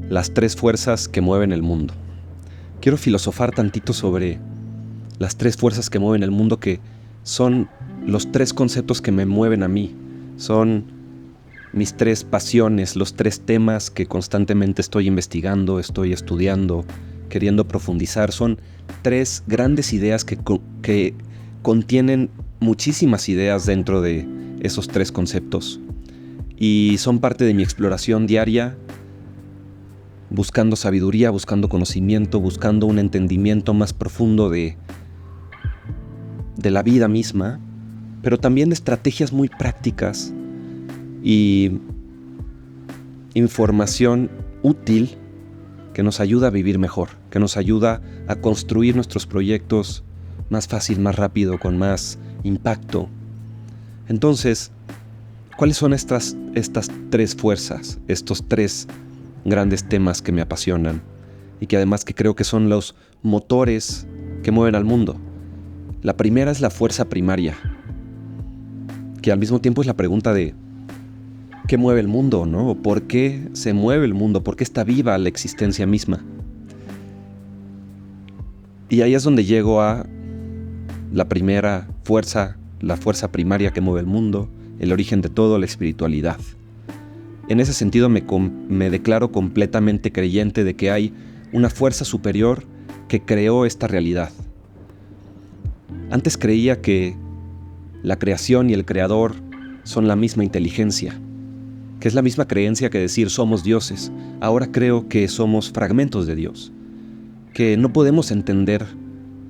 las tres fuerzas que mueven el mundo. Quiero filosofar tantito sobre las tres fuerzas que mueven el mundo, que son los tres conceptos que me mueven a mí. Son mis tres pasiones, los tres temas que constantemente estoy investigando, estoy estudiando, queriendo profundizar. Son tres grandes ideas que contienen muchísimas ideas dentro de esos tres conceptos. Y son parte de mi exploración diaria, buscando sabiduría, buscando conocimiento, buscando un entendimiento más profundo de la vida misma, pero también de estrategias muy prácticas y información útil que nos ayuda a vivir mejor, que nos ayuda a construir nuestros proyectos más fácil, más rápido, con más impacto. Entonces, ¿cuáles son estas tres fuerzas, estos tres grandes temas que me apasionan y que además que creo que son los motores que mueven al mundo? La primera es la fuerza primaria, que al mismo tiempo es la pregunta de ¿qué mueve el mundo, no? ¿Por qué se mueve el mundo? ¿Por qué está viva la existencia misma? Y ahí es donde llego a la primera fuerza, la fuerza primaria que mueve el mundo, el origen de todo, la espiritualidad. En ese sentido me declaro completamente creyente de que hay una fuerza superior que creó esta realidad. Antes creía que la creación y el creador son la misma inteligencia, que es la misma creencia que decir somos dioses. Ahora creo que somos fragmentos de Dios, que no podemos entender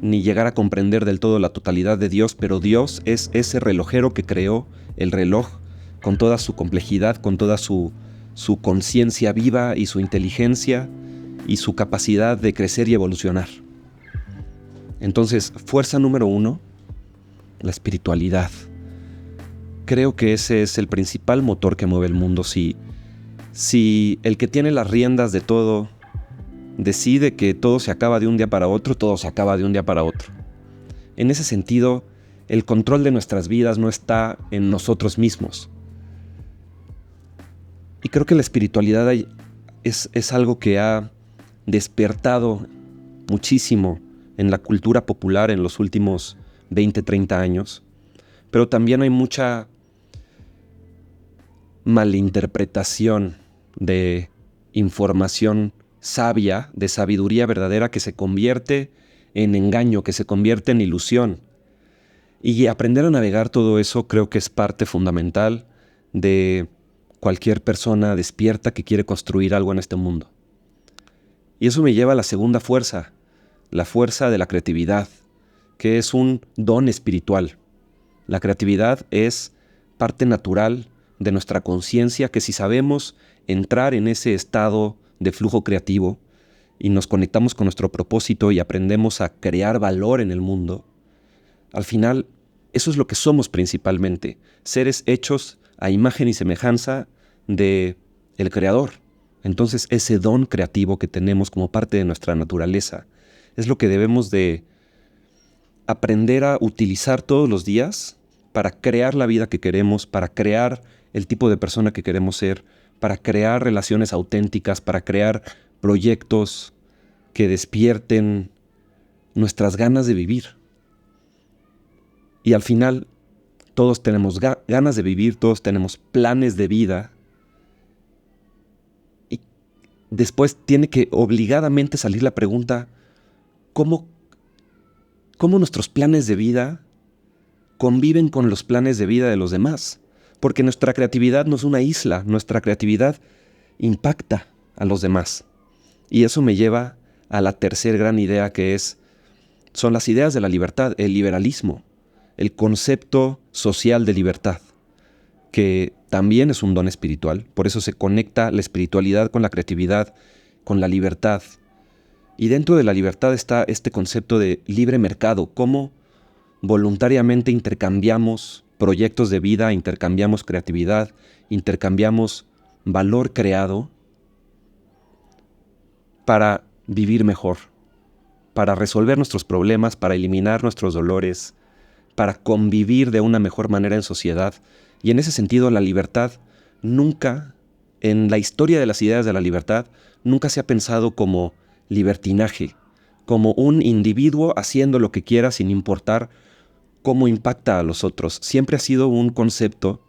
ni llegar a comprender del todo la totalidad de Dios, pero Dios es ese relojero que creó el reloj con toda su complejidad, con toda su conciencia viva y su inteligencia y su capacidad de crecer y evolucionar. Entonces, fuerza número 1, la espiritualidad. Creo que ese es el principal motor que mueve el mundo. Si el que tiene las riendas de todo decide que todo se acaba de un día para otro, todo se acaba de un día para otro. En ese sentido, el control de nuestras vidas no está en nosotros mismos. Y creo que la espiritualidad es algo que ha despertado muchísimo en la cultura popular en los últimos 20, 30 años. Pero también hay mucha malinterpretación de información sabia, de sabiduría verdadera, que se convierte en engaño, que se convierte en ilusión. Y aprender a navegar todo eso creo que es parte fundamental de cualquier persona despierta que quiere construir algo en este mundo. Y eso me lleva a la segunda fuerza, la fuerza de la creatividad, que es un don espiritual. La creatividad es parte natural de nuestra conciencia, que si sabemos entrar en ese estado de flujo creativo y nos conectamos con nuestro propósito y aprendemos a crear valor en el mundo, al final eso es lo que somos principalmente, seres hechos a imagen y semejanza de el Creador. Entonces ese don creativo que tenemos como parte de nuestra naturaleza es lo que debemos de aprender a utilizar todos los días para crear la vida que queremos, para crear el tipo de persona que queremos ser, para crear relaciones auténticas, para crear proyectos que despierten nuestras ganas de vivir. Y al final, todos tenemos ganas de vivir, todos tenemos planes de vida. Y después tiene que obligadamente salir la pregunta, ¿cómo nuestros planes de vida conviven con los planes de vida de los demás? Porque nuestra creatividad no es una isla, nuestra creatividad impacta a los demás. Y eso me lleva a la tercera gran idea, que son las ideas de la libertad, el liberalismo, el concepto social de libertad, que también es un don espiritual. Por eso se conecta la espiritualidad con la creatividad, con la libertad. Y dentro de la libertad está este concepto de libre mercado, cómo voluntariamente intercambiamos proyectos de vida, intercambiamos creatividad, intercambiamos valor creado para vivir mejor, para resolver nuestros problemas, para eliminar nuestros dolores, para convivir de una mejor manera en sociedad. Y en ese sentido, la libertad nunca en la historia de las ideas de la libertad nunca se ha pensado como libertinaje, como un individuo haciendo lo que quiera sin importar cómo impacta a los otros. Siempre ha sido un concepto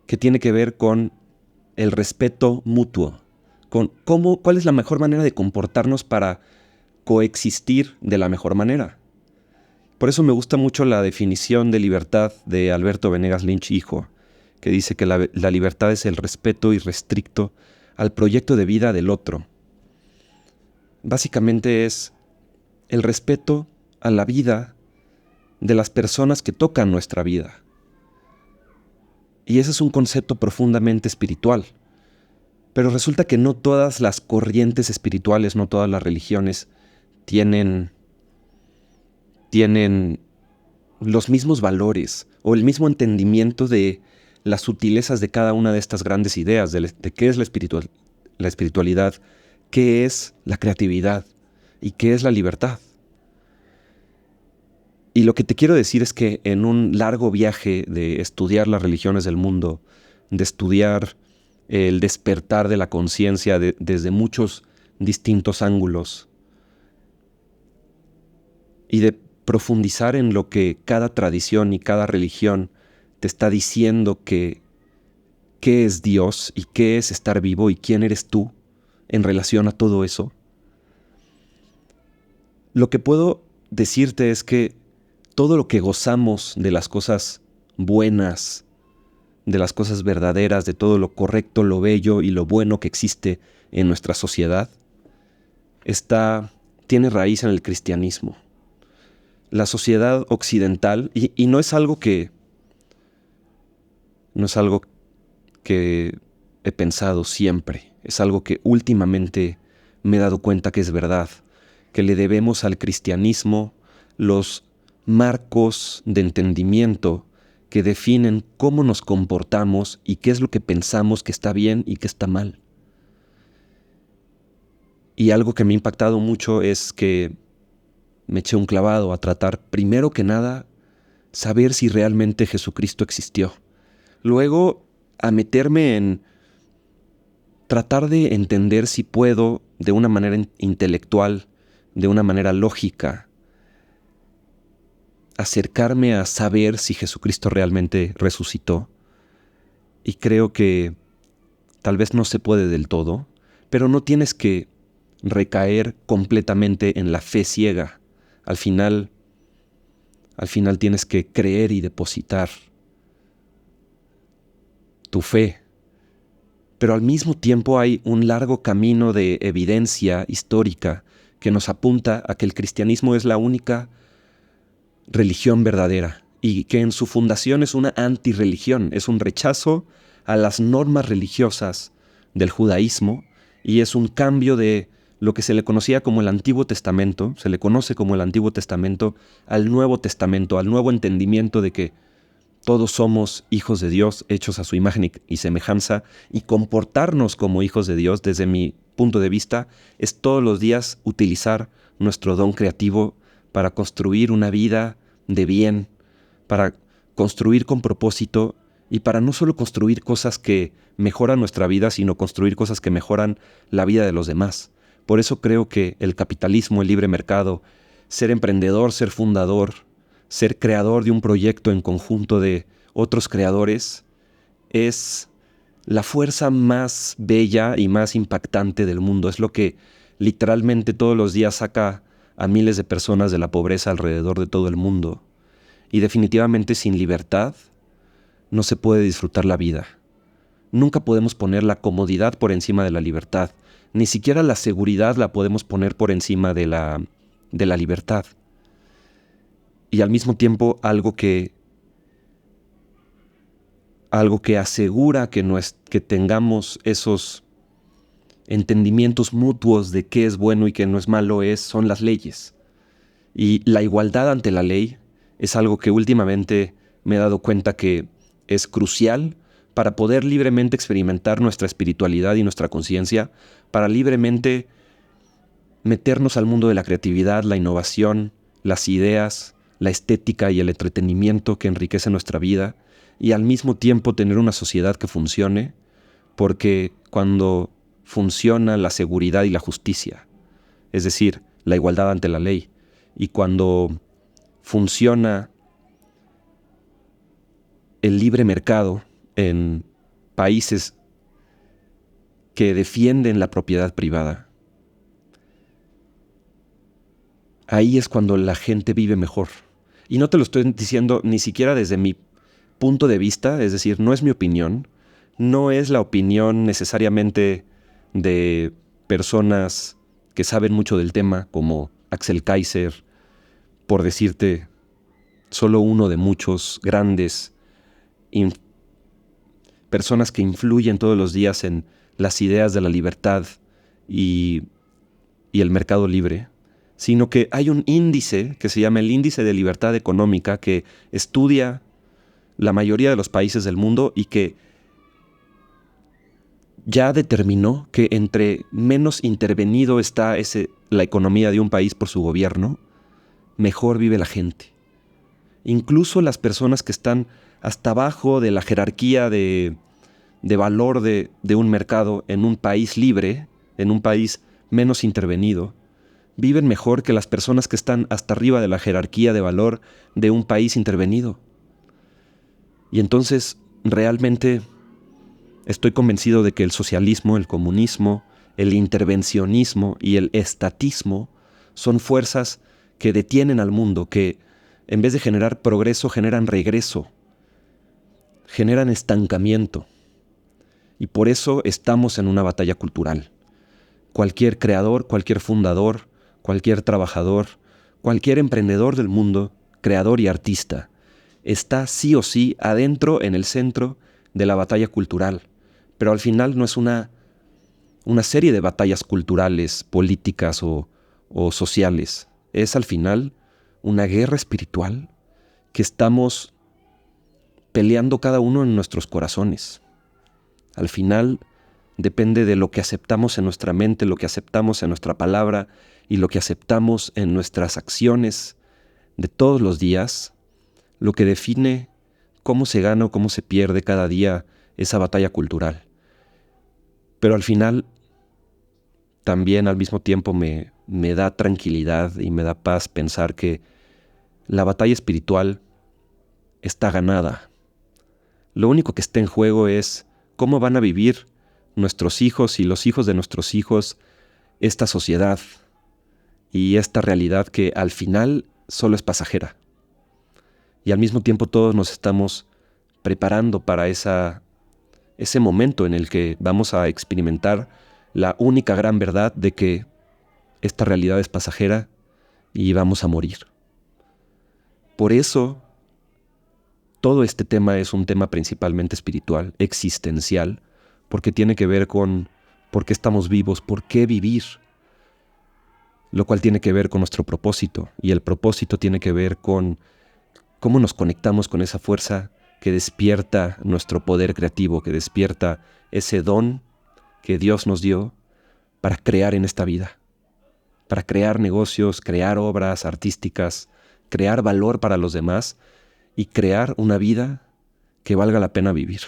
que tiene que ver con el respeto mutuo, con cuál es la mejor manera de comportarnos para coexistir de la mejor manera. Por eso me gusta mucho la definición de libertad de Alberto Venegas Lynch, hijo, que dice que la libertad es el respeto irrestricto al proyecto de vida del otro. Básicamente es el respeto a la vida de las personas que tocan nuestra vida. Y ese es un concepto profundamente espiritual. Pero resulta que no todas las corrientes espirituales, no todas las religiones tienen los mismos valores o el mismo entendimiento de las sutilezas de cada una de estas grandes ideas, de qué es la espiritualidad, qué es la creatividad y qué es la libertad. Y lo que te quiero decir es que en un largo viaje de estudiar las religiones del mundo, de estudiar el despertar de la conciencia desde muchos distintos ángulos y de profundizar en lo que cada tradición y cada religión te está diciendo qué es Dios y qué es estar vivo y quién eres tú en relación a todo eso. Lo que puedo decirte es que todo lo que gozamos de las cosas buenas, de las cosas verdaderas, de todo lo correcto, lo bello y lo bueno que existe en nuestra sociedad, tiene raíz en el cristianismo. La sociedad occidental, y no es algo que he pensado siempre, es algo que últimamente me he dado cuenta que es verdad, que le debemos al cristianismo los marcos de entendimiento que definen cómo nos comportamos y qué es lo que pensamos que está bien y qué está mal. Y algo que me ha impactado mucho es que me eché un clavado a tratar, primero que nada, saber si realmente Jesucristo existió. Luego, a meterme en tratar de entender si puedo, de una manera intelectual, de una manera lógica, acercarme a saber si Jesucristo realmente resucitó. Y creo que tal vez no se puede del todo, pero no tienes que recaer completamente en la fe ciega. Al final tienes que creer y depositar tu fe. Pero al mismo tiempo hay un largo camino de evidencia histórica que nos apunta a que el cristianismo es la única religión verdadera y que en su fundación es una antirreligión, es un rechazo a las normas religiosas del judaísmo y es un cambio de lo que se le conocía como el Antiguo Testamento, se le conoce como el Antiguo Testamento, al Nuevo Testamento, al nuevo entendimiento de que todos somos hijos de Dios, hechos a su imagen y semejanza, y comportarnos como hijos de Dios, desde mi punto de vista, es todos los días utilizar nuestro don creativo para construir una vida de bien, para construir con propósito y para no solo construir cosas que mejoran nuestra vida, sino construir cosas que mejoran la vida de los demás. Por eso creo que el capitalismo, el libre mercado, ser emprendedor, ser fundador, ser creador de un proyecto en conjunto de otros creadores, es la fuerza más bella y más impactante del mundo. Es lo que literalmente todos los días saca a miles de personas de la pobreza alrededor de todo el mundo. Y definitivamente sin libertad no se puede disfrutar la vida. Nunca podemos poner la comodidad por encima de la libertad. Ni siquiera la seguridad la podemos poner por encima de la libertad. Y al mismo tiempo algo que asegura que tengamos esos entendimientos mutuos de qué es bueno y qué no es malo son las leyes. Y la igualdad ante la ley es algo que últimamente me he dado cuenta que es crucial para poder libremente experimentar nuestra espiritualidad y nuestra conciencia, para libremente meternos al mundo de la creatividad, la innovación, las ideas, la estética y el entretenimiento que enriquece nuestra vida, y al mismo tiempo tener una sociedad que funcione, porque cuando funciona la seguridad y la justicia, es decir, la igualdad ante la ley, y cuando funciona el libre mercado en países que defienden la propiedad privada, ahí es cuando la gente vive mejor. Y no te lo estoy diciendo ni siquiera desde mi punto de vista, es decir, no es mi opinión, no es la opinión necesariamente de personas que saben mucho del tema, como Axel Kaiser, por decirte solo uno de muchos grandes personas que influyen todos los días en las ideas de la libertad y el mercado libre, sino que hay un índice que se llama el Índice de Libertad Económica que estudia la mayoría de los países del mundo y que ya determinó que entre menos intervenido está la economía de un país por su gobierno, mejor vive la gente. Incluso las personas que están hasta abajo de la jerarquía de valor de un mercado en un país libre, en un país menos intervenido, viven mejor que las personas que están hasta arriba de la jerarquía de valor de un país intervenido. Y entonces, realmente, estoy convencido de que el socialismo, el comunismo, el intervencionismo y el estatismo son fuerzas que detienen al mundo, que en vez de generar progreso, generan regreso, generan estancamiento. Y por eso estamos en una batalla cultural. Cualquier creador, cualquier fundador, cualquier trabajador, cualquier emprendedor del mundo, creador y artista, está sí o sí adentro, en el centro de la batalla cultural. Pero al final no es una serie de batallas culturales, políticas o sociales. Es al final una guerra espiritual que estamos peleando cada uno en nuestros corazones. Al final depende de lo que aceptamos en nuestra mente, lo que aceptamos en nuestra palabra y lo que aceptamos en nuestras acciones de todos los días, lo que define cómo se gana o cómo se pierde cada día esa batalla cultural. Pero al final, también al mismo tiempo me da tranquilidad y me da paz pensar que la batalla espiritual está ganada. Lo único que está en juego es cómo van a vivir nuestros hijos y los hijos de nuestros hijos esta sociedad y esta realidad que al final solo es pasajera. Y al mismo tiempo todos nos estamos preparando para ese momento en el que vamos a experimentar la única gran verdad de que esta realidad es pasajera y vamos a morir. Por eso, todo este tema es un tema principalmente espiritual, existencial, porque tiene que ver con por qué estamos vivos, por qué vivir, lo cual tiene que ver con nuestro propósito, y el propósito tiene que ver con cómo nos conectamos con esa fuerza que despierta nuestro poder creativo, que despierta ese don que Dios nos dio para crear en esta vida, para crear negocios, crear obras artísticas, crear valor para los demás y crear una vida que valga la pena vivir.